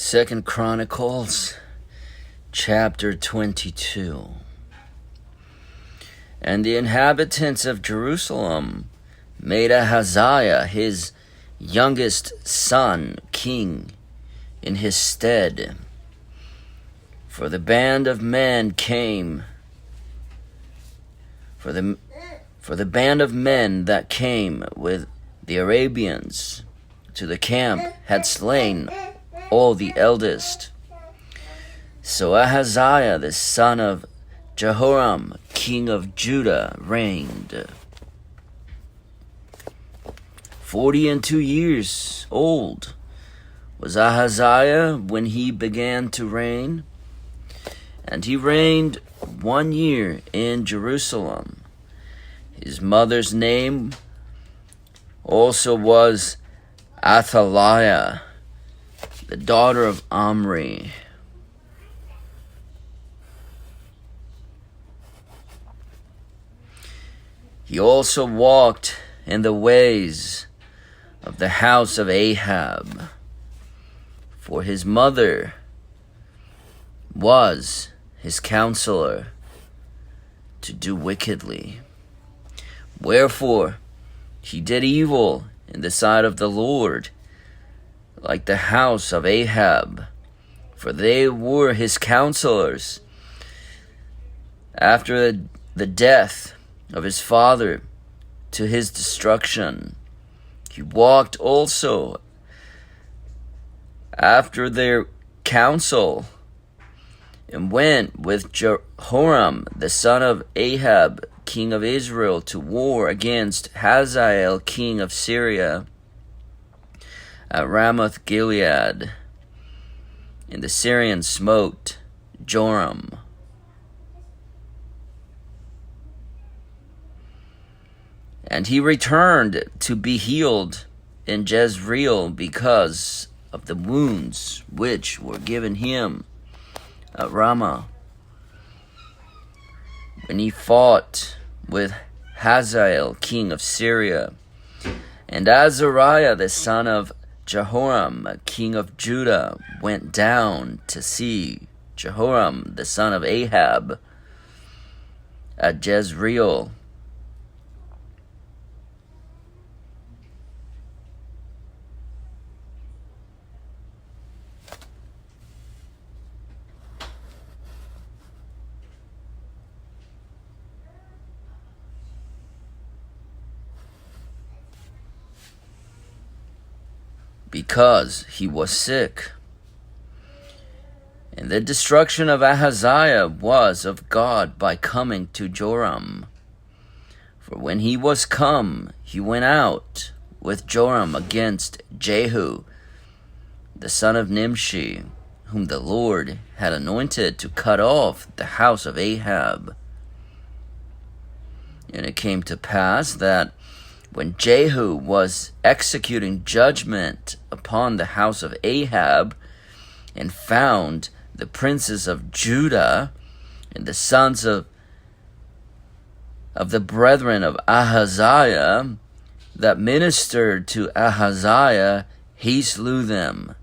Second Chronicles, chapter 22. And the inhabitants of Jerusalem made Ahaziah, his youngest son, king in his stead. For the band of men that came with the Arabians to the camp had slain all the eldest. So Ahaziah, the son of Jehoram, king of Judah, reigned. 42 years old was Ahaziah when he began to reign, and he reigned 1 year in Jerusalem. His mother's name also was Athaliah, the daughter of Omri. He also walked in the ways of the house of Ahab, for his mother was his counselor to do wickedly. Wherefore he did evil in the sight of the Lord, like the house of Ahab, for they were his counselors. After the death of his father to his destruction, he walked also after their counsel, and went with Jehoram the son of Ahab, king of Israel, to war against Hazael, king of Syria, at Ramoth Gilead. And the Syrians smote Joram. And he returned to be healed in Jezreel because of the wounds which were given him at Ramah, when he fought with Hazael, king of Syria. And Azariah, the son of Jehoram, king of Judah, went down to see Jehoram, the son of Ahab, at Jezreel. Because he was sick. And the destruction of Ahaziah was of God by coming to Joram. For when he was come, he went out with Joram against Jehu, the son of Nimshi, whom the Lord had anointed to cut off the house of Ahab. And it came to pass that when Jehu was executing judgment upon the house of Ahab, and found the princes of Judah and the sons of the brethren of Ahaziah that ministered to Ahaziah, he slew them.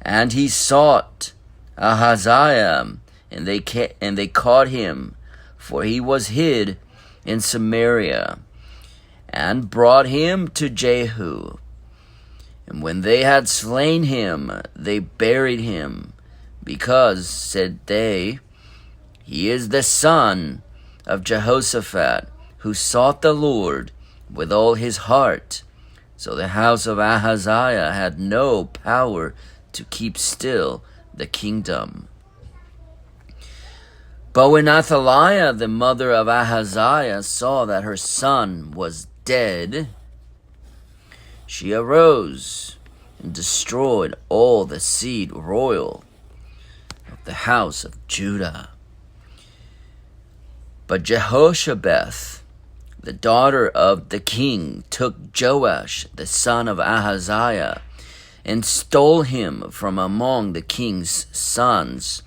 And he sought Ahaziah, and they caught him, for he was hid in Samaria, and brought him to Jehu. And when they had slain him, they buried him, because, said they, he is the son of Jehoshaphat, who sought the Lord with all his heart. So the house of Ahaziah had no power to keep still the kingdom. But when Athaliah, the mother of Ahaziah, saw that her son was dead, she arose and destroyed all the seed royal of the house of Judah. But Jehoshabeth, the daughter of the king, took Joash, the son of Ahaziah, and stole him from among the king's sons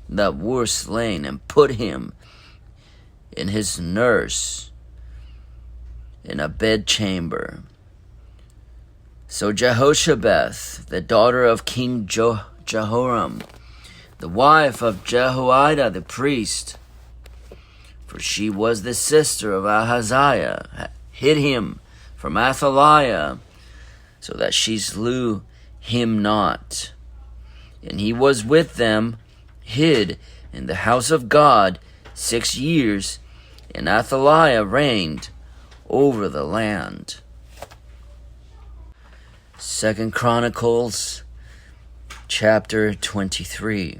that were slain, and put him in his nurse in a bedchamber. So Jehoshabeth, the daughter of King Jehoram, the wife of Jehoiada the priest, for she was the sister of Ahaziah, hid him from Athaliah, so that she slew him not. And he was with them, hid in the house of God 6 years, and Athaliah reigned over the land. 2 Chronicles chapter 23.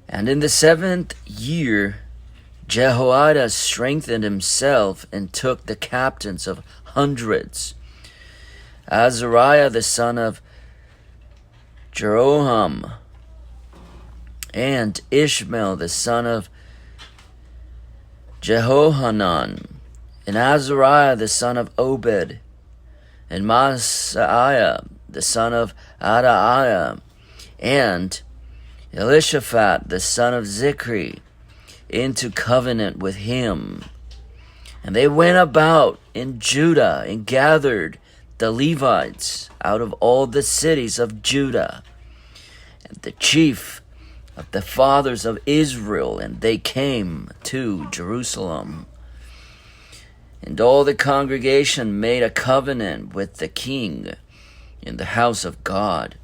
And in the 7th year, Jehoiada strengthened himself and took the captains of hundreds, Azariah the son of Jeroham, and Ishmael the son of Jehohanan, and Azariah the son of Obed, and Maaseiah the son of Adaiah, and Elishaphat the son of Zichri, into covenant with him. And they went about in Judah and gathered the Levites out of all the cities of Judah, and the chief of the fathers of Israel, and they came to Jerusalem. And all the congregation made a covenant with the king in the house of God.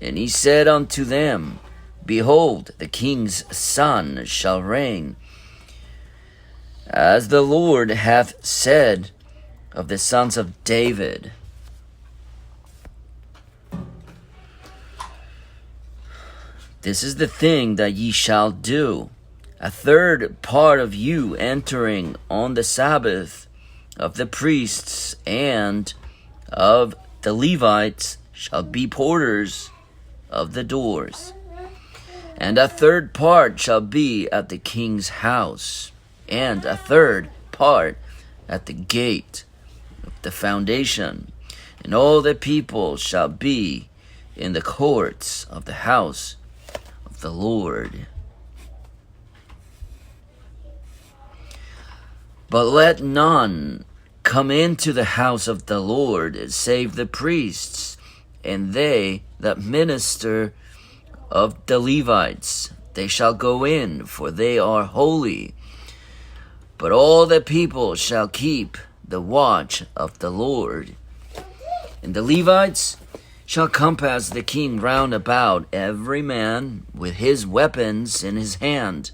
And he said unto them, Behold, the king's son shall reign, as the Lord hath said of the sons of David. This is the thing that ye shall do. A third part of you entering on the Sabbath of the priests and of the Levites shall be porters of the doors. And a third part shall be at the king's house, and a third part at the gate of the foundation. And all the people shall be in the courts of the house of the Lord. But let none come into the house of the Lord save the priests, and they that minister of the Levites. They shall go in, for they are holy. But all the people shall keep the watch of the Lord. And the Levites shall compass the king round about, every man with his weapons in his hand.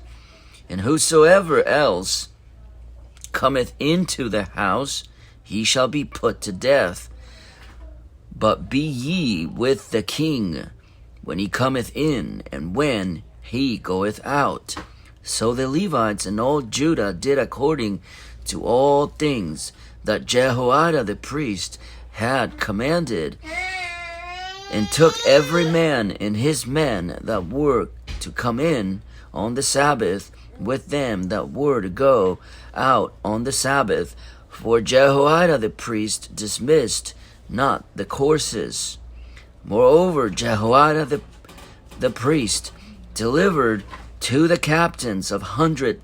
And whosoever else cometh into the house, he shall be put to death. But be ye with the king when he cometh in, and when he goeth out. So the Levites and all Judah did according to all things that Jehoiada the priest had commanded, and took every man and his men that were to come in on the Sabbath with them that were to go out on the Sabbath. For Jehoiada the priest dismissed not the courses. Moreover, Jehoiada the priest delivered to the captains of 100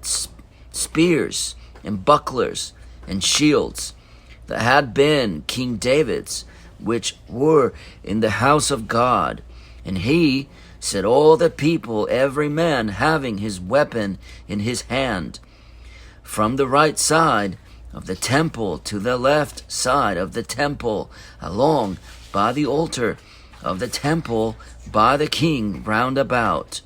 spears and bucklers and shields that had been King David's, which were in the house of God. And he set all the people, every man having his weapon in his hand, from the right side of the temple to the left side of the temple, along by the altar of the temple by the king round about.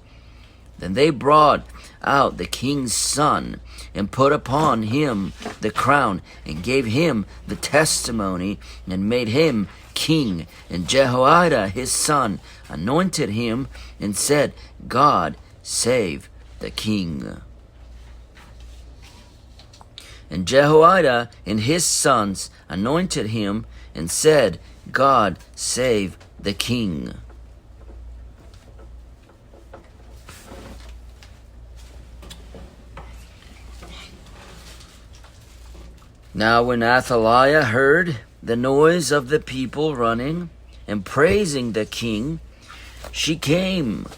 Then they brought out the king's son, and put upon him the crown, and gave him the testimony, and made him king. And Jehoiada his son anointed him, and said, God save the king. And Jehoiada and his sons anointed him, and said, God save the king. Now when Athaliah heard the noise of the people running and praising the king, she came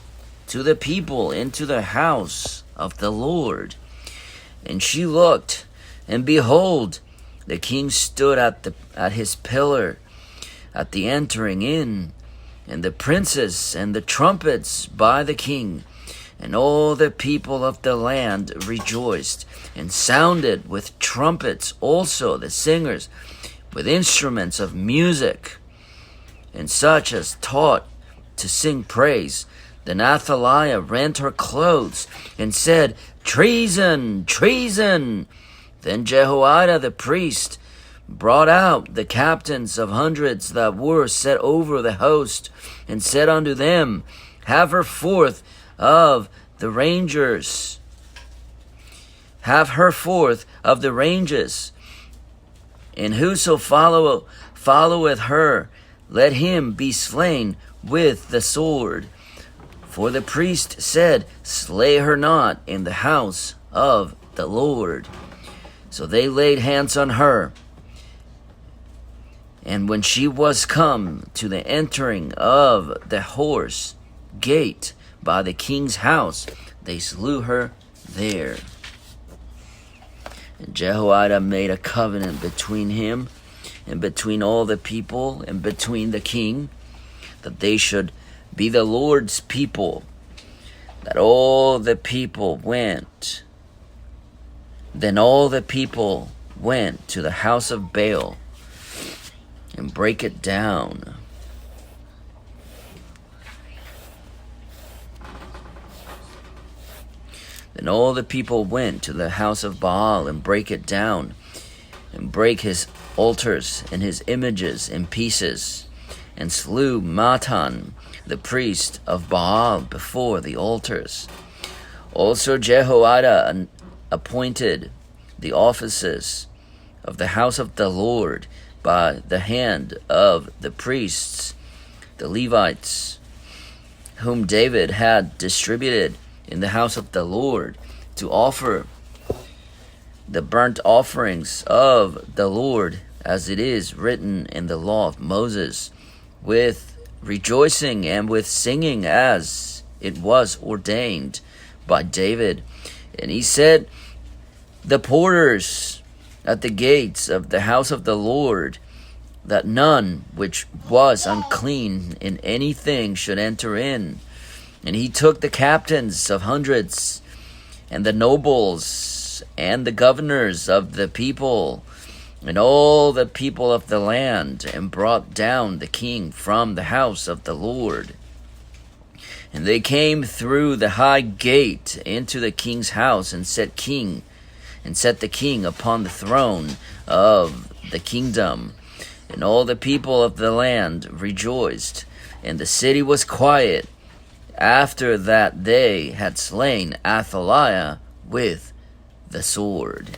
to the people into the house of the Lord. And she looked, and behold, the king stood at his pillar, at the entering in, and the princes and the trumpets by the king. And all the people of the land rejoiced, and sounded with trumpets also the singers, with instruments of music, and such as taught to sing praise. Then Athaliah rent her clothes, and said, Treason! Treason! Then Jehoiada the priest brought out the captains of hundreds that were set over the host, and said unto them, Have her forth of the rangers. Have her forth of the ranges, and whoso followeth her, let him be slain with the sword. For the priest said, Slay her not in the house of the Lord. So they laid hands on her. And when she was come to the entering of the horse gate by the king's house, they slew her there. And Jehoiada made a covenant between him and between all the people and between the king, that they should be the Lord's people, that all the people went. Then all the people went to the house of Baal and break it down. Then all the people went to the house of Baal and break it down, and break his altars and his images in pieces, and slew Matan, the priest of Baal, before the altars. Also Jehoiada appointed the offices of the house of the Lord by the hand of the priests, the Levites, whom David had distributed in the house of the Lord, to offer the burnt offerings of the Lord, as it is written in the law of Moses, with rejoicing and with singing, as it was ordained by David. And he said, The porters at the gates of the house of the Lord, that none which was unclean in anything should enter in. And he took the captains of hundreds, and the nobles, and the governors of the people, and all the people of the land, and brought down the king from the house of the Lord. And they came through the high gate into the king's house, and set the king upon the throne of the kingdom. And all the people of the land rejoiced, and the city was quiet, after that they had slain Athaliah with the sword.